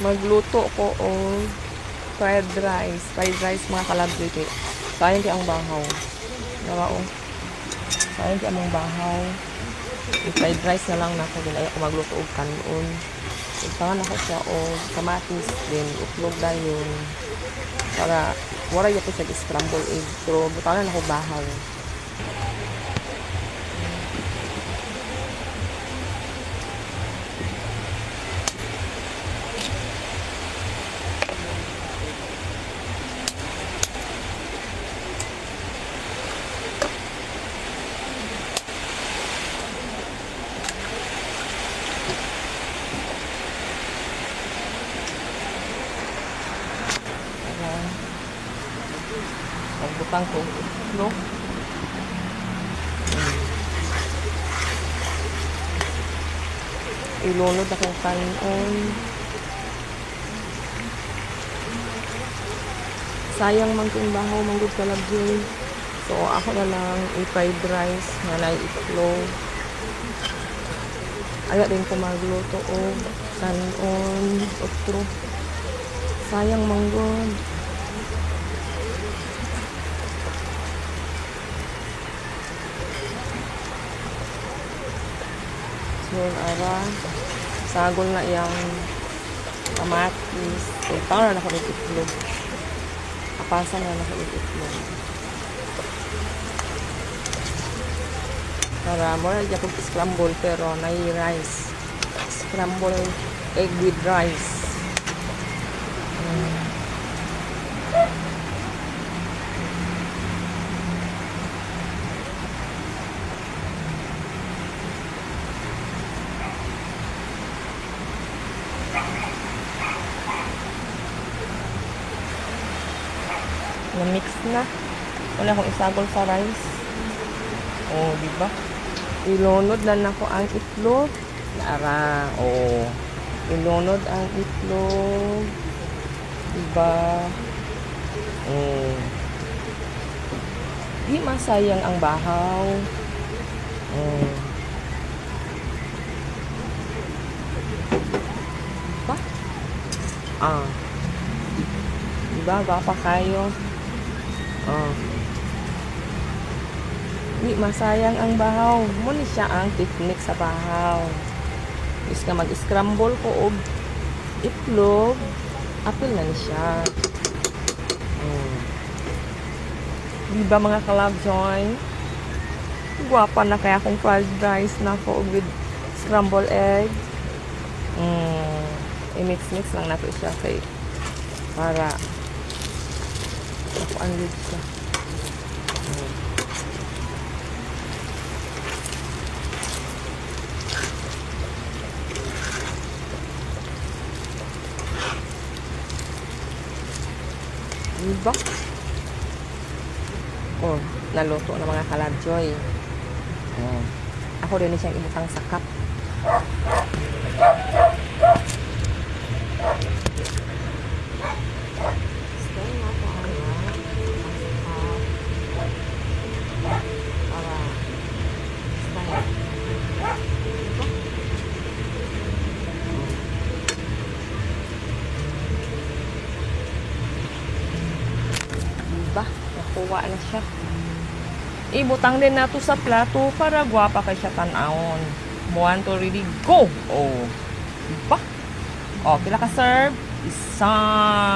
Magluto ko o fried rice. Fried rice mga kalabyo kay. Sayang kay ang bahaw. Diba o? Sayang kay among bahaw. Fried rice na lang na ako. Din ayaw ko magluto og kanon. Ipangan ako siya o kamatis din. Utlog dayon. Para wala yung sa scramble egg. Pero butangan ako bahaw. Pagbutang ko no? Ilunod akong kanon. Sayang man kung bahaw manggod kalabyo. So ako na lang i-fried rice na nai-itlog. Ayaw din ko magluto o kanon otro. Sayang manggod. Yun, ara. Sagol na yung kamatis. So, parang na ako nag-itlog. Kapasan na ako nag-itlog. Para mo na dyan scramble pero nai-rice. Scramble egg with rice. Na-mix na. Wala akong isagol sa rice. Oh, di ba? Ilunod na nako ang itlog. Nara. Oh. Ilunod ang itlog. Di ba? Oh. Di masayang ang bahaw. Oh. Ba? Ah. Diba? Gapa kayo. Oh. Di masayang ang bahaw. Muna siya ang technique sa bahaw. Is ka mag-scramble ko og itlog. Apil na ni siya. Diba mga kalabjoy? Guwapa na kaya akong fried rice na ko with scrambled egg. I-mix-mix lang nato siya kay para ako ang lid siya. Diba? Oh, naluto na mga kalabjoy. Oh. Ako rin siyang ibutang sa cup. Diba? Nakuha na siya. Ibutang din nato sa plato para guwapa kay siya tanawon. One to really go. Oh. Diba? Oh, pila ka serve? Isa.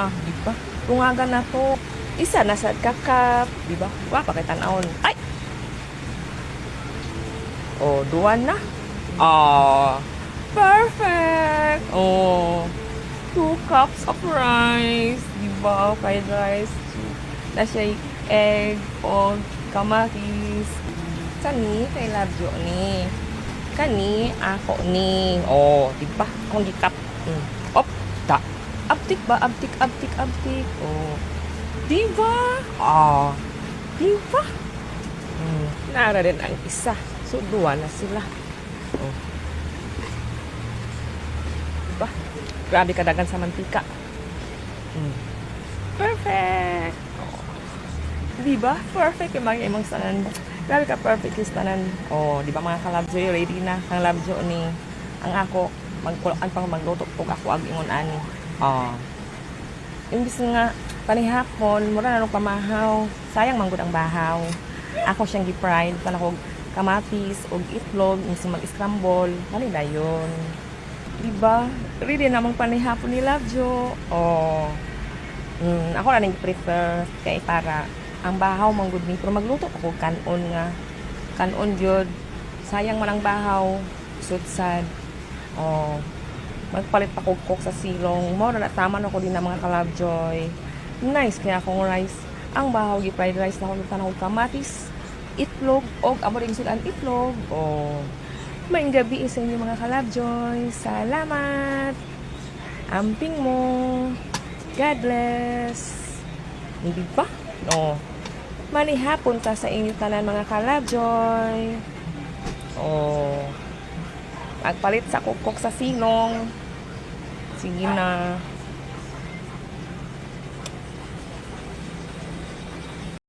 Diba? Tungagan na to. Isa na sa kakap. Diba? Guwapa kay tanawon. Ay! Oh, duwan na. Oh. Perfect. Oh. 2 cups of rice. Diba? Fried rice. Na siya egg o kamatis. Kani, kay labyo ni. Kani, ako ni. Oh, diba? Akong gikap. Op, da. Abtik ba? Abtik. Oh. Diba? Ah. Diba? Nara din ang isa. So, duwa na sila. Oh. Diba? Grabe kadagan sa mantika. Perfect! Diba? Perfect yung mga imong tanan. Grabe ka perfect yung tanan. Oh, diba mga kalabjo, ready na. Ang labjo ni ang ako, ang pang magluto pag ako ag ingon ani. Oh. Imbis nga panihapon, mura na nung pamahaw. Sayang manggod ang bahaw. Ako siyang gi-fried, panakog kamatis og itlog, minsan mag-scramble. Kani dayon. Diba? Ready namang panihapon ni Love Jo. Oh. Ako na ning prefer kay para ang bahaw manggod ni pero magluto ako kanon nga. Kanon gyud. Sayang man ang bahaw. Sutsad. Oh. Magpalit pa kog sa silong. Mo na taman ako din ng mga kalabjoy. Nice kaya akong rice. Ang bahaw gi fried rice na ako tanong kamatis, itlog og amo ring sudan itlog. Oh. Maayong gabi sa inyo mga kalabjoy. Salamat. Amping mo. God bless. Hindi ba? No. Manihapon ta sa inyo tanan mga kalabjoy. Oh. Magpalit sa kukok sa silong. Sige na.